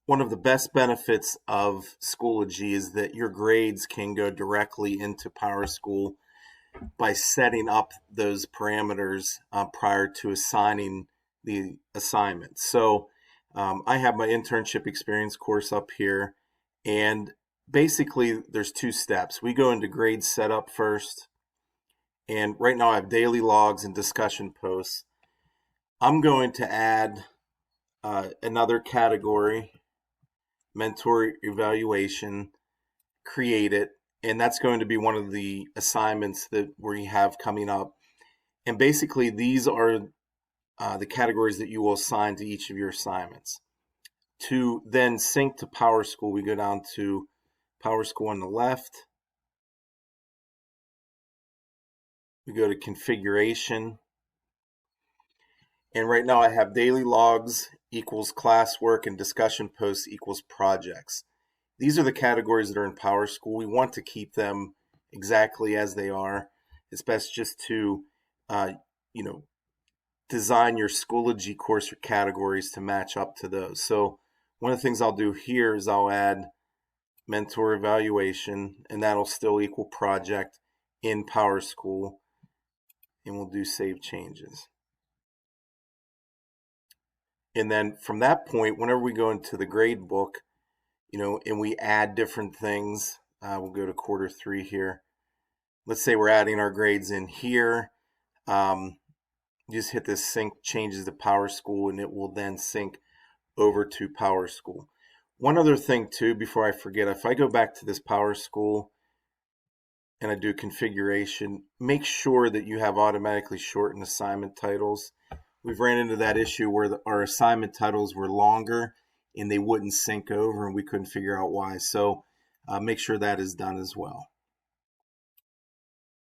One of the best benefits of Schoology is that your grades can go directly into PowerSchool by setting up those parameters prior to assigning the assignment. So I have my internship experience course up here, and basically there's two steps. We go into grade setup first, and right now I have daily logs and discussion posts. I'm going to add another category, mentor evaluation, create it, and that's going to be one of the assignments that we have coming up. And basically these are the categories that you will assign to each of your assignments. To then sync to PowerSchool, we go down to PowerSchool on the left. We go to configuration. And right now I have daily logs equals classwork and discussion posts equals projects. These are the categories that are in PowerSchool. We want to keep them exactly as they are. It's best just to, design your Schoology course categories to match up to those. So one of the things I'll do here is I'll add mentor evaluation, and that'll still equal project in PowerSchool, and we'll do save changes. And then from that point, whenever we go into the gradebook, and we add different things, we'll go to quarter 3 here. Let's say we're adding our grades in here. Just hit this sync changes to PowerSchool, and it will then sync over to PowerSchool. One other thing too, before I forget, if I go back to this PowerSchool and I do configuration, make sure that you have automatically shortened assignment titles. We've ran into that issue where our assignment titles were longer and they wouldn't sync over, and we couldn't figure out why. So make sure that is done as well.